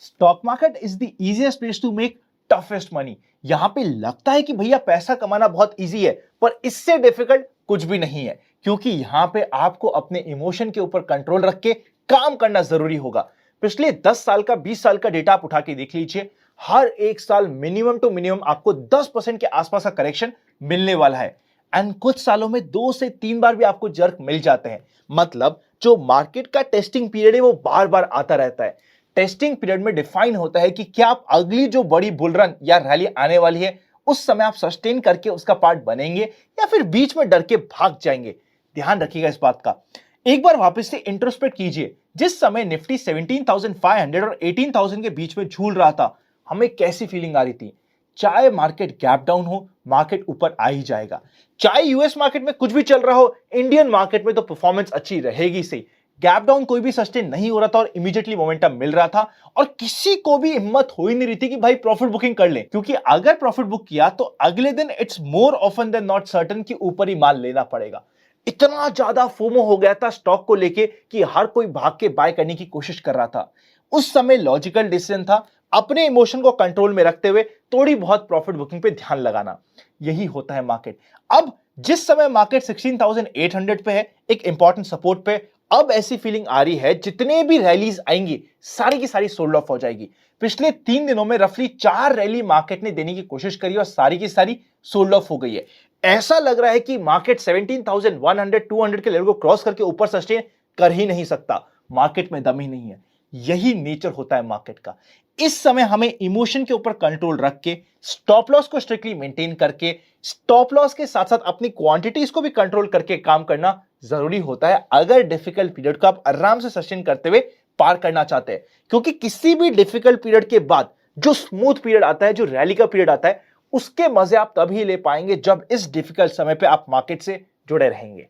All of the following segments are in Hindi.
Stock market is the easiest place to make toughest money. यहां पे लगता है कि भैया पैसा कमाना बहुत इजी है, पर इससे डिफिकल्ट कुछ भी नहीं है, क्योंकि यहां पे आपको अपने इमोशन के ऊपर कंट्रोल रख के काम करना जरूरी होगा। पिछले 10 साल का 20 साल का डेटा आप उठा के देख लीजिए, हर एक साल मिनिमम टू मिनिमम आपको 10% के आसपास का करेक्शन मिलने वाला है। एंड कुछ सालों में 2 से 3 बार भी आपको जर्क मिल जाते हैं। मतलब जो मार्केट का टेस्टिंग पीरियड है वो बार बार आता रहता है। टेस्टिंग पीरियड में डिफाइन होता है कि क्या आप अगली जो बड़ी बुल रन या रैली आने वाली है उस समय आप सस्टेन करके उसका पार्ट बनेंगे या फिर बीच में डर के भाग जाएंगे। ध्यान रखिएगा इस बात का। एक बार वापस से इंट्रोस्पेक्ट कीजिए, जिस समय निफ्टी 17,500 और 18,000 के बीच में झूल रहा था, हमें कैसी फीलिंग आ रही थी? चाहे मार्केट गैप डाउन हो, मार्केट ऊपर आ ही जाएगा। चाहे यूएस मार्केट में कुछ भी चल रहा हो, इंडियन मार्केट में तो परफॉर्मेंस अच्छी रहेगी सही। गैप डाउन कोई भी सस्टेन नहीं हो रहा था और इमीडिएटली मोमेंटम मिल रहा था, और किसी को भी हिम्मत हो ही नहीं रही थी कि भाई प्रॉफिट बुकिंग कर ले, क्योंकि अगर प्रॉफिट बुक किया तो अगले दिन it's more often than not certain कि ऊपर ही माल लेना पड़ेगा। इतना ज्यादा फोमो हो गया था स्टॉक को लेके कि हर कोई भाग के बाय करने की कोशिश कर रहा था। उस समय लॉजिकल डिसीजन था अपने इमोशन को कंट्रोल में रखते हुए थोड़ी बहुत प्रॉफिट बुकिंग पे ध्यान लगाना। यही होता है मार्केट। अब जिस समय मार्केट 16,800 पे है, एक इंपॉर्टेंट सपोर्ट पे, अब ऐसी फीलिंग आ रही है जितने भी रैलीज आएंगी सारी की सारी सोल्ड ऑफ हो जाएगी। पिछले 3 दिनों में रफली 4 रैली मार्केट ने देने की कोशिश करी और सारी की सारी सोल्ड ऑफ हो गई है। ऐसा लग रहा है कि मार्केट 17,100 200 के लेवल को क्रॉस करके ऊपर सस्टेन कर ही नहीं सकता। मार्केट में दम ही नहीं है। यही नेचर होता है मार्केट का। इस समय हमें इमोशन के ऊपर कंट्रोल रख के, स्टॉप लॉस को स्ट्रिक्टली मेंटेन करके, स्टॉप लॉस के साथ साथ अपनी क्वांटिटीज को भी कंट्रोल करके काम करना जरूरी होता है, अगर डिफिकल्ट पीरियड को आप आराम से सस्टेन करते हुए पार करना चाहते हैं। क्योंकि किसी भी डिफिकल्ट पीरियड के बाद जो स्मूथ पीरियड आता है, जो रैली का पीरियड आता है, उसके मजे आप तभी ले पाएंगे जब इस डिफिकल्ट समय पे आप मार्केट से जुड़े रहेंगे।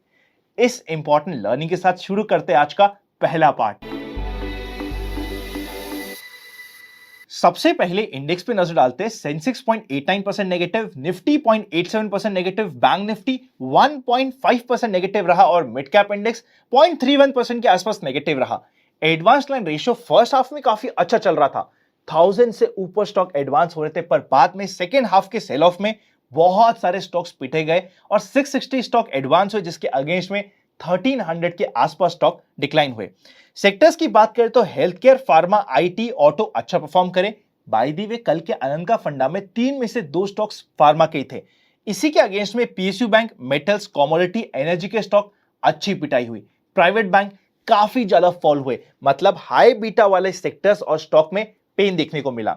इस इंपॉर्टेंट लर्निंग के साथ शुरू करते हैं आज का पहला पार्ट। सबसे पहले इंडेक्स पे नजर डालते हैं। Sensex 0.89% negative, Nifty 0.87% negative, bank Nifty 1.5% negative रहा और मिड कैप इंडेक्स 0.31% के आसपास नेगेटिव रहा। Advance line ratio first half में काफी अच्छा चल रहा था, 1000 से ऊपर स्टॉक एडवांस हो रहे थे, पर बाद में सेकेंड हाफ के सेल ऑफ में बहुत सारे स्टॉक्स पिटे गए और 660 स्टॉक एडवांस हुए, जिसके अगेंस्ट में 1300 के आसपास स्टॉक डिक्लाइन हुए। सेक्टर्स की बात करें तो health care, pharma, IT, auto अच्छा परफॉर्म करे। बाय द वे कल के आनंद का फंडा में 3 में से 2 स्टॉक्स फार्मा के थे। इसी के अगेंस्ट में PSU bank, metals, commodity, energy के स्टॉक अच्छी पिटाई हुई। प्राइवेट बैंक काफी ज्यादा फॉल हुए, मतलब हाई बीटा वाले सेक्टर्स और स्टॉक में पेन देखने को मिला।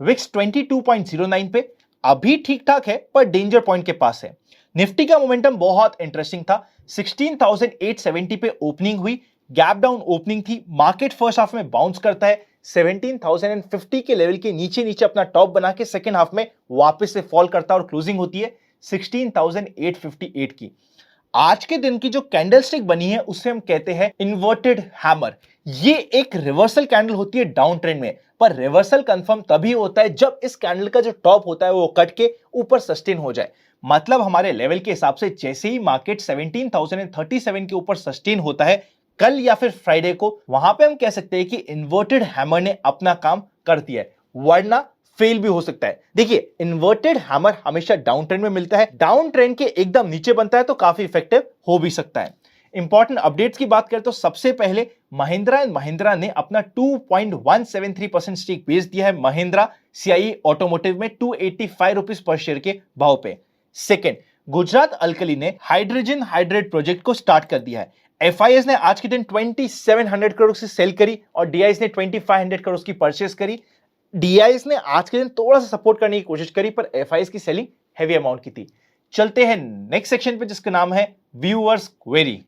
विक्स 22.09 पे अभी ठीक ठाक है, पर डेंजर पॉइंट के पास है। निफ्टी का मोमेंटम बहुत इंटरेस्टिंग था। 16,870 पे ओपनिंग हुई, गैप डाउन ओपनिंग थी। मार्केट फर्स्ट हाफ में बाउंस करता है, 17,050 के लेवल के नीचे नीचे अपना टॉप बना के सेकेंड हाफ में वापस से फॉल करता है और क्लोजिंग होती है 16,858 की। आज के दिन की जो कैंडलस्टिक बनी है उसे हम कहते हैं इन्वर्टेड हैमर। ये एक रिवर्सल कैंडल होती है डाउन ट्रेंड में, पर रिवर्सल कंफर्म तभी होता है जब इस कैंडल का जो टॉप होता है वो कट के ऊपर सस्टेन हो जाए। मतलब हमारे लेवल के हिसाब से जैसे ही मार्केट 17,037 के ऊपर सस्टेन होता है कल या फिर फ्राइडे को, वहां पे हम कह सकते हैं कि इन्वर्टेड हैमर ने अपना काम कर दिया है, वरना फेल भी हो सकता है। देखिए, इन्वर्टेड हैमर हमेशा डाउन ट्रेंड में मिलता है, डाउन ट्रेंड के एकदम नीचे बनता है तो काफी इफेक्टिव हो भी सकता है। इंपॉर्टेंट अपडेट्स की बात करें तो सबसे पहले महिंद्रा एंड महिंद्रा ने अपना 2.173% स्टेक बेच दिया है महिंद्रा सीआईई ऑटोमोटिव में 285 रुपीज पर शेयर के भाव पे। सेकेंड, गुजरात अल्कली ने हाइड्रोजन हाइड्रेट प्रोजेक्ट को स्टार्ट कर दिया है। एफआईएस ने आज के दिन 2700 करोड़ की सेल करी और डीआईएस ने 2500 करोड़ की परचेस करी। डीआईएस ने आज के दिन थोड़ा सा सपोर्ट करने की कोशिश करी, पर एफआईएस की सेलिंग हेवी अमाउंट की थी। चलते हैं नेक्स्ट सेक्शन पे, जिसका नाम है व्यूअर्स क्वेरी।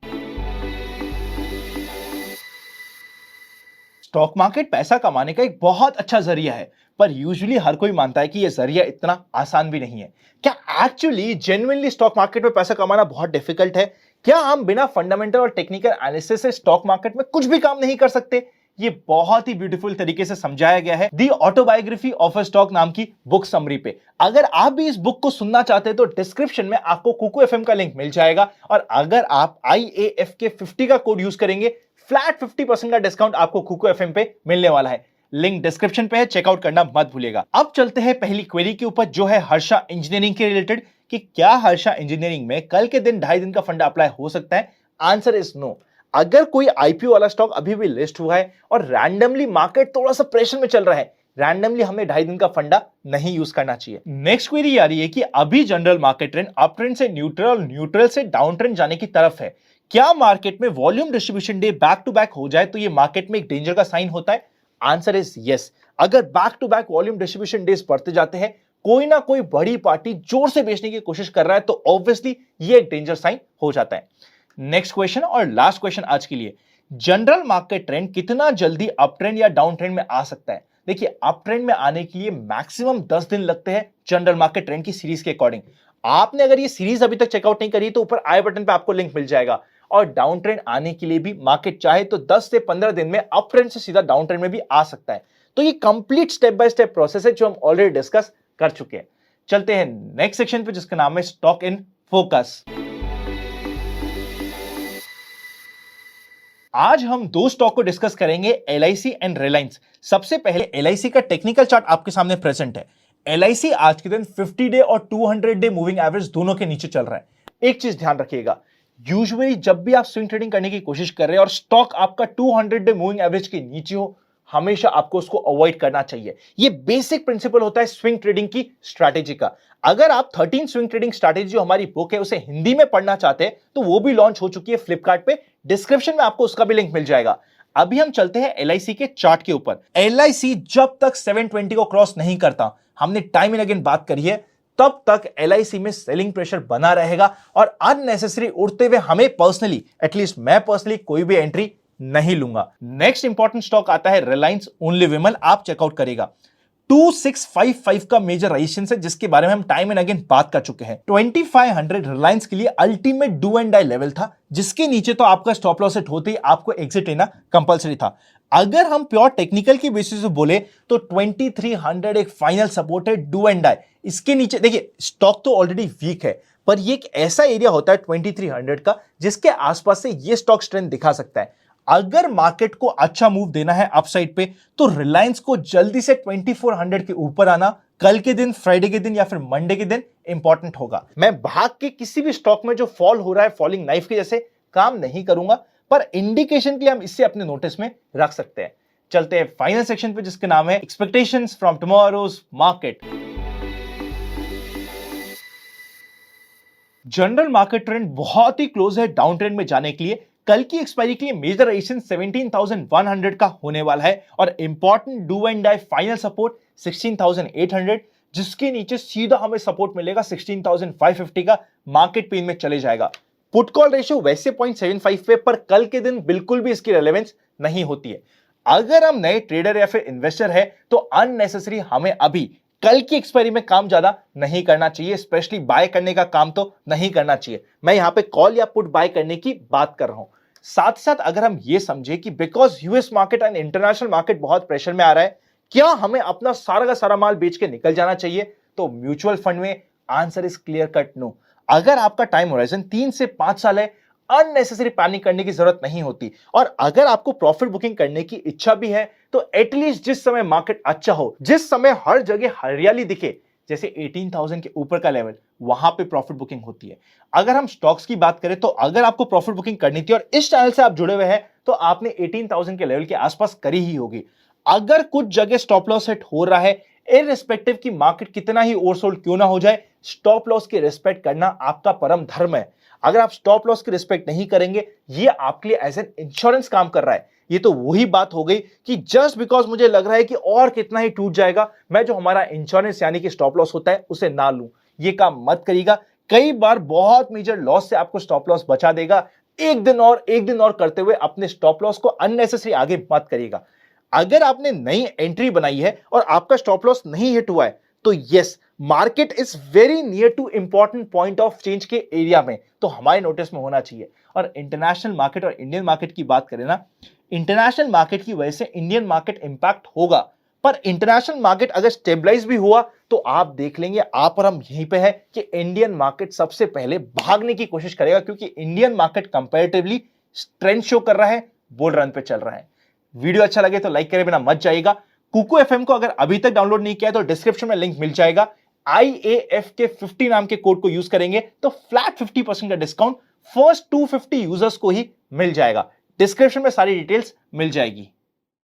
स्टॉक मार्केट पैसा कमाने का एक बहुत अच्छा जरिया है, पर यूजुअली हर कोई मानता है कि यह जरिया इतना आसान भी नहीं है। क्या एक्चुअली जेन्युइनली स्टॉक मार्केट में पैसा कमाना बहुत डिफिकल्ट है? क्या हम बिना फंडामेंटल और टेक्निकल एनालिसिस से स्टॉक मार्केट में कुछ भी काम नहीं कर सकते? ये बहुत ही ब्यूटीफुल तरीके से समझाया गया है दी ऑटोबायोग्राफी ऑफ अ स्टॉक नाम की बुक समरी पे। अगर आप भी इस बुक को सुनना चाहते हैं तो डिस्क्रिप्शन में आपको कुकू एफएम का लिंक मिल जाएगा, और अगर आप IAFK50 का कोड यूज करेंगे, फ्लैट 50% का डिस्काउंट आपको कुकू एफएम पे मिलने वाला है। लिंक डिस्क्रिप्शन पे है, चेकआउट करना मत भूलिएगा। अब चलते हैं पहली क्वेरी के ऊपर जो है हर्षा इंजीनियरिंग के रिलेटेड, कि क्या हर्षा इंजीनियरिंग में कल के दिन 2.5 दिन का फंडा अप्लाई हो सकता है? Answer is no. अगर कोई आईपीओ वाला स्टॉक अभी भी लिस्ट हुआ है और रैंडमली मार्केट थोड़ा सा प्रेशर में चल रहा है, रैंडमली हमें 2.5 दिन का फंडा नहीं यूज करना चाहिए। नेक्स्ट क्वेरी आ रही है कि अभी general market trend up trend से न्यूट्रल और न्यूट्रल से डाउन ट्रेंड जाने की तरफ है, क्या मार्केट में volume distribution day back to back हो जाए तो ये मार्केट में एक डेंजर का साइन होता है? Answer is yes. अगर back to back volume distribution days बढ़ते जाते हैं, कोई ना कोई बड़ी पार्टी जोर से बेचने की कोशिश कर रहा है, तो ऑब्वियसली ये एक डेंजर साइन हो जाता है। नेक्स्ट क्वेश्चन और लास्ट क्वेश्चन आज के लिए, जनरल मार्केट ट्रेंड कितना जल्दी अप ट्रेंड या डाउन ट्रेंड में आ सकता है? देखिए, अप ट्रेंड में आने के लिए मैक्सिमम 10 दिन लगते हैं जनरल मार्केट ट्रेंड की सीरीज के अकॉर्डिंग। आपने अगर ये सीरीज अभी तक चेकआउट नहीं करी तो ऊपर आई बटन पे आपको लिंक मिल जाएगा। और डाउन ट्रेंड आने के लिए भी मार्केट चाहे तो 10 से 15 दिन में अप ट्रेंड से सीधा डाउन ट्रेंड में भी आ सकता है। तो ये complete step by step process है जो हम ऑलरेडी डिस्कस कर चुके हैं। चलते हैं नेक्स्ट सेक्शन पे जिसका नाम है स्टॉक इन फोकस। आज हम दो स्टॉक को डिस्कस करेंगे, एलआईसी एंड रिलायंस। सबसे पहले एलआईसी का टेक्निकल चार्ट आपके सामने प्रेजेंट है। एलआईसी आज के दिन 50 डे और 200 डे मूविंग एवरेज दोनों के नीचे चल रहा है। एक चीज ध्यान रखिएगा, यूजुअली जब भी आप स्विंग ट्रेडिंग करने की कोशिश कर रहे हैं और स्टॉक आपका 200 डे मूविंग एवरेज के नीचे हो, हमेशा आपको उसको अवॉइड करना चाहिए। ये बेसिक प्रिंसिपल होता है स्विंग ट्रेडिंग की स्ट्रैटेजी का। अगर आप 13 स्विंग ट्रेडिंग स्ट्रैटेजी जो हमारी बुक है उसे हिंदी में पढ़ना चाहते हैं तो वो भी लॉन्च हो चुकी है फ्लिपकार्ट पे, डिस्क्रिप्शन में आपको उसका भी लिंक मिल जाएगा। अभी हम चलते हैं एलआईसी के चार्ट के ऊपर। एलआईसी जब तक 720 को क्रॉस नहीं करता, हमने टाइम एंड अगेन बात करी है, तब तक एलआईसी में सेलिंग प्रेशर बना रहेगा और अननेसेसरी उड़ते हुए हमें पर्सनली, एटलीस्ट मैं पर्सनली कोई भी एंट्री नहीं लूंगा। नेक्स्ट इंपॉर्टेंट स्टॉक आता है रिलायंस ओनली विमल, आप चेकआउट करेगा। 2655 का मेजर रेजिस्टेंस है जिसके बारे में हम टाइम एंड अगेन बात कर चुके हैं। 2500 रिलायंस के लिए ultimate do and die level था, जिसके नीचे तो आपका स्टॉप लॉस हिट होते ही आपको एग्जिट लेना कंपलसरी था। अगर हम प्योर टेक्निकल की बेसिस पे बोले तो 2300 एक फाइनल सपोर्ट है, डू एंड डाई। इसके नीचे देखिए, स्टॉक तो ऑलरेडी वीक है, पर ये एक ऐसा एरिया होता है 2300 का जिसके आसपास से ये स्टॉक स्ट्रेंथ दिखा सकता है। अगर मार्केट को अच्छा मूव देना है अपसाइड पे तो रिलायंस को जल्दी से 2400 के ऊपर आना कल के दिन, फ्राइडे के दिन या फिर मंडे के दिन इंपॉर्टेंट होगा। मैं भाग के किसी भी स्टॉक में जो फॉल हो रहा है फॉलिंग नाइफ के जैसे काम नहीं करूंगा, पर इंडिकेशन के लिए हम इससे अपने नोटिस में रख सकते हैं। चलते हैं फाइनल सेक्शन पे जिसका नाम है expectations from tomorrow's market. General market trend बहुत ही क्लोज है डाउन ट्रेंड में जाने के लिए। कल की एक्सपायरी के लिए मेजर रेजिस्टेंस 17,100 का होने वाला है और important do and die final support 16,800, जिसके नीचे सीधा हमें सपोर्ट मिलेगा 16,550 का, मार्केट पेन में चले जाएगा। पुट कॉल रेशियो वैसे 0.75 पे, पर कल के दिन बिल्कुल भी इसकी रेलेवेंस नहीं होती है। अगर हम नए ट्रेडर या फिर इन्वेस्टर है तो अननेसेसरी हमें अभी कल की एक्सपायरी में काम ज्यादा नहीं करना चाहिए, स्पेशली बाय करने का काम तो नहीं करना चाहिए। मैं यहां पे कॉल या पुट बाय करने की बात कर रहा हूं। साथ साथ अगर हम ये समझे कि because US market and international market बहुत प्रेशर में आ रहा है, क्या हमें अपना सारा का सारा माल बेच के निकल जाना चाहिए? तो म्यूचुअल फंड में answer is clear cut no. अगर आपका टाइम होराइजन 3 से 5 साल है, अननेसेसरी पैनिक करने की जरूरत नहीं होती। और अगर आपको प्रॉफिट बुकिंग करने की इच्छा भी है तो एटलीस्ट जिस समय मार्केट अच्छा हो, जिस समय हर जगह हरियाली दिखे, जैसे 18,000 के ऊपर का लेवल, वहां पे प्रॉफिट बुकिंग होती है। अगर हम स्टॉक्स की बात करें तो अगर आपको प्रॉफिट बुकिंग करनी थी और इस चैनल से आप जुड़े हुए हैं तो आपने 18,000 के लेवल के आसपास करी ही होगी। अगर कुछ जगह स्टॉप लॉस सेट हो रहा है, इररिस्पेक्टिव की मार्केट कितना ही ओवरसोल्ड क्यों ना हो जाए, स्टॉप लॉस की रिस्पेक्ट करना आपका परम धर्म है। अगर आप स्टॉप लॉस की रिस्पेक्ट नहीं करेंगे, ये आपके लिए एज एन इंश्योरेंस काम कर रहा है। ये तो वही बात हो गई कि जस्ट बिकॉज मुझे लग रहा है कि और कितना ही टूट जाएगा, मैं जो हमारा इंश्योरेंस यानी कि स्टॉप लॉस होता है उसे ना लूं। ये काम मत करिएगा। कई बार बहुत मेजर लॉस से आपको स्टॉप लॉस बचा देगा। एक दिन और करते हुए अपने स्टॉप लॉस को अननेसेसरी आगे मत करिएगा। अगर आपने नई एंट्री बनाई है और आपका स्टॉप लॉस नहीं हिट हुआ है तो yes, market is very near two important point of change के एरिया में, तो हमारे नोटिस में होना चाहिए। और इंटरनेशनल मार्केट और इंडियन मार्केट की बात करें ना, इंटरनेशनल मार्केट की वजह से इंडियन मार्केट इंपैक्ट होगा, पर इंटरनेशनल मार्केट अगर स्टेबलाइज भी हुआ तो आप देख लेंगे, आप और हम यहीं पे है कि इंडियन मार्केट सबसे पहले भागने की कोशिश करेगा, क्योंकि Indian market comparatively strength show कर रहा है, बुल रन पे चल रहा है। वीडियो अच्छा लगे तो लाइक करे बिना मत जाइएगा। कुकू एफएम को अगर अभी तक डाउनलोड नहीं किया है तो डिस्क्रिप्शन में लिंक मिल जाएगा। IAF के 50 नाम के कोड को यूज करेंगे तो फ्लैट 50% का डिस्काउंट फर्स्ट 250 यूजर्स को ही मिल जाएगा। डिस्क्रिप्शन में सारी डिटेल्स मिल जाएगी।